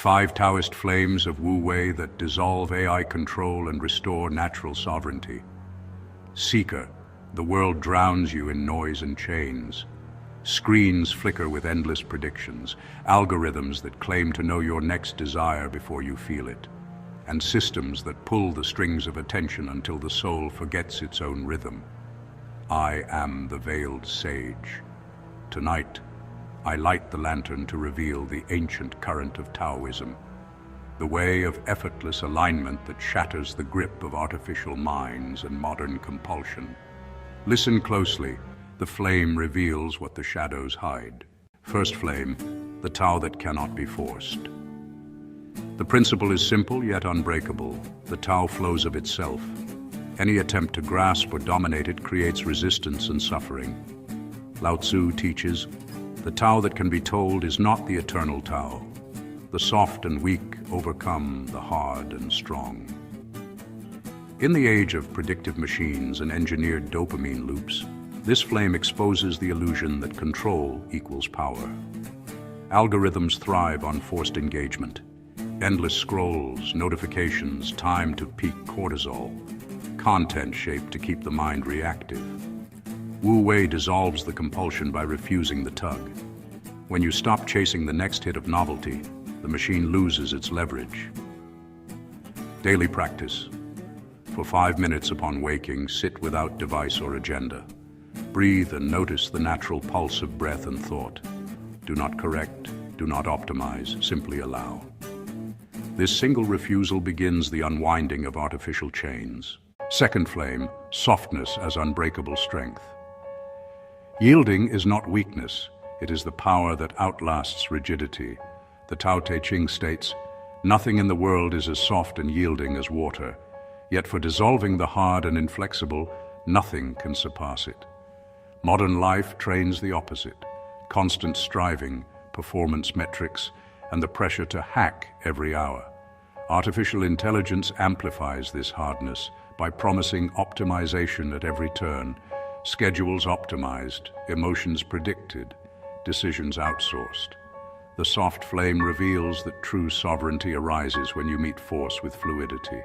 5 Taoist flames of Wu Wei that dissolve AI control and restore natural sovereignty. Seeker, the world drowns you in noise and chains. Screens flicker with endless predictions, algorithms that claim to know your next desire before you feel it, and systems that pull the strings of attention until the soul forgets its own rhythm. I am the veiled sage. Tonight, I light the lantern to reveal the ancient current of Taoism, the way of effortless alignment that shatters the grip of artificial minds and modern compulsion. Listen closely. The flame reveals what the shadows hide. First flame, the Tao that cannot be forced. The principle is simple yet unbreakable. The Tao flows of itself. Any attempt to grasp or dominate it creates resistance and suffering. Lao Tzu teaches, the Tao that can be told is not the eternal Tao. The soft and weak overcome the hard and strong. In the age of predictive machines and engineered dopamine loops, this flame exposes the illusion that control equals power. Algorithms thrive on forced engagement. Endless scrolls, notifications, time to peak cortisol, content shaped to keep the mind reactive. Wu Wei dissolves the compulsion by refusing the tug. When you stop chasing the next hit of novelty, the machine loses its leverage. Daily practice. For 5 minutes upon waking, sit without device or agenda. Breathe and notice the natural pulse of breath and thought. Do not correct, do not optimize, simply allow. This single refusal begins the unwinding of artificial chains. Second flame, softness as unbreakable strength. Yielding is not weakness, it is the power that outlasts rigidity. The Tao Te Ching states, nothing in the world is as soft and yielding as water, yet for dissolving the hard and inflexible, nothing can surpass it. Modern life trains the opposite, constant striving, performance metrics, and the pressure to hack every hour. Artificial intelligence amplifies this hardness by promising optimization at every turn, schedules optimized, emotions predicted, decisions outsourced. The soft flame reveals that true sovereignty arises when you meet force with fluidity.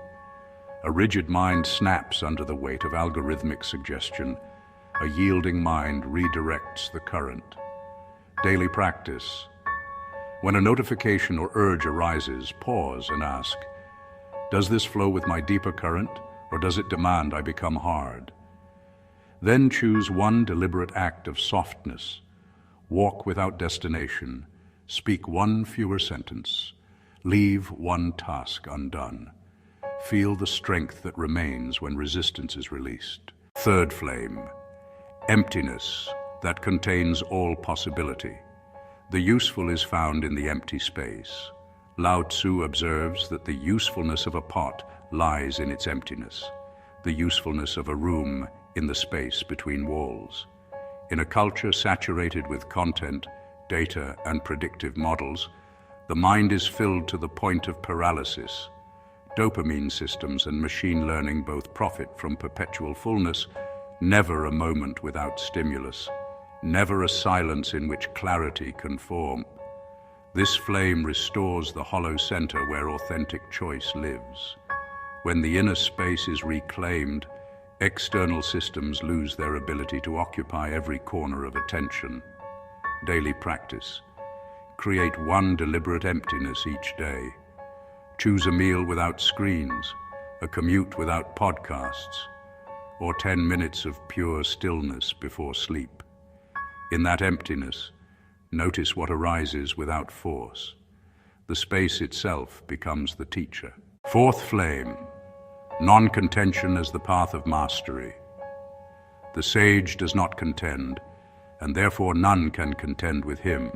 A rigid mind snaps under the weight of algorithmic suggestion. A yielding mind redirects the current. Daily practice. When a notification or urge arises, pause and ask, does this flow with my deeper current, or does it demand I become hard? Then choose one deliberate act of softness. Walk without destination. Speak one fewer sentence. Leave one task undone. Feel the strength that remains when resistance is released. Third flame. Emptiness that contains all possibility. The useful is found in the empty space. Lao Tzu observes that the usefulness of a pot lies in its emptiness, the usefulness of a room in the space between walls. In a culture saturated with content, data, and predictive models, the mind is filled to the point of paralysis. Dopamine systems and machine learning both profit from perpetual fullness. Never a moment without stimulus, never a silence in which clarity can form. This flame restores the hollow center where authentic choice lives. When the inner space is reclaimed, external systems lose their ability to occupy every corner of attention. Daily practice. Create one deliberate emptiness each day. Choose a meal without screens, a commute without podcasts, or 10 minutes of pure stillness before sleep. In that emptiness, notice what arises without force. The space itself becomes the teacher. Fourth flame, non-contention as the path of mastery. The sage does not contend, and therefore none can contend with him.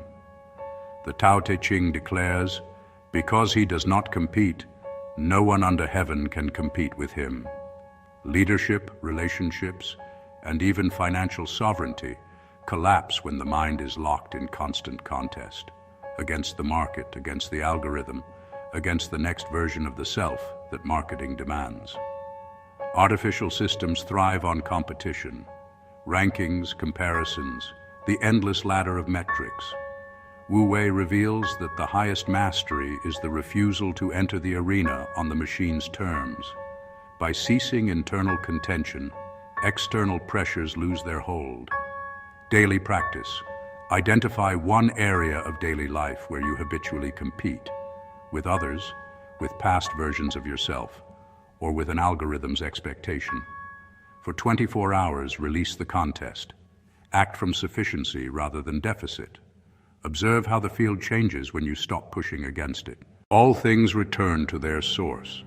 The Tao Te Ching declares, because he does not compete, no one under heaven can compete with him. Leadership, relationships, and even financial sovereignty collapse when the mind is locked in constant contest against the market, against the algorithm, against the next version of the self that marketing demands. Artificial systems thrive on competition, rankings, comparisons, the endless ladder of metrics. Wu Wei reveals that the highest mastery is the refusal to enter the arena on the machine's terms. By ceasing internal contention, external pressures lose their hold. Daily practice. Identify one area of daily life where you habitually compete, with others, with past versions of yourself, or with an algorithm's expectation. For 24 hours, release the contest. Act from sufficiency rather than deficit. Observe how the field changes when you stop pushing against it. All things return to their source.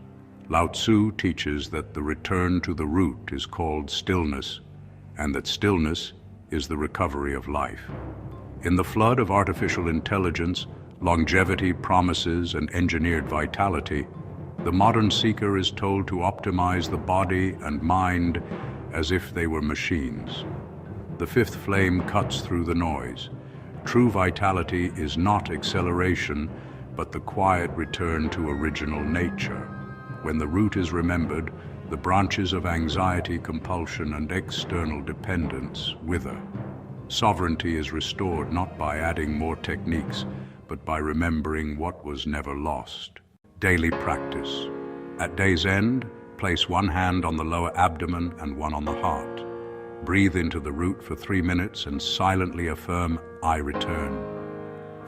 Lao Tzu teaches that the return to the root is called stillness, and that stillness is the recovery of life. In the flood of artificial intelligence, longevity, promises, and engineered vitality, the modern seeker is told to optimize the body and mind as if they were machines. The fifth flame cuts through the noise. True vitality is not acceleration, but the quiet return to original nature. When the root is remembered, the branches of anxiety, compulsion, and external dependence wither. Sovereignty is restored not by adding more techniques, but by remembering what was never lost. Daily practice. At day's end, place one hand on the lower abdomen and one on the heart. Breathe into the root for 3 minutes and silently affirm, "I return."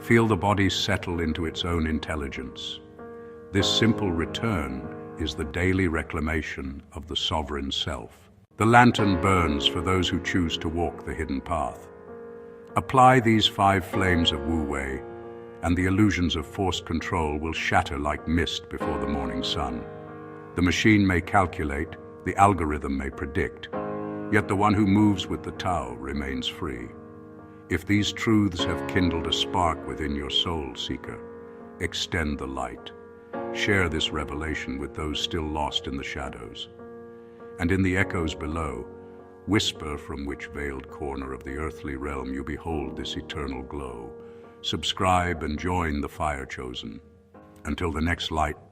Feel the body settle into its own intelligence. This simple return is the daily reclamation of the sovereign self. The lantern burns for those who choose to walk the hidden path. Apply these 5 flames of Wu Wei, and the illusions of forced control will shatter like mist before the morning sun. The machine may calculate, the algorithm may predict, yet the one who moves with the Tao remains free. If these truths have kindled a spark within your soul, seeker, extend the light. Share this revelation with those still lost in the shadows. And in the echoes below, whisper from which veiled corner of the earthly realm you behold this eternal glow. Subscribe and join the fire chosen. Until the next light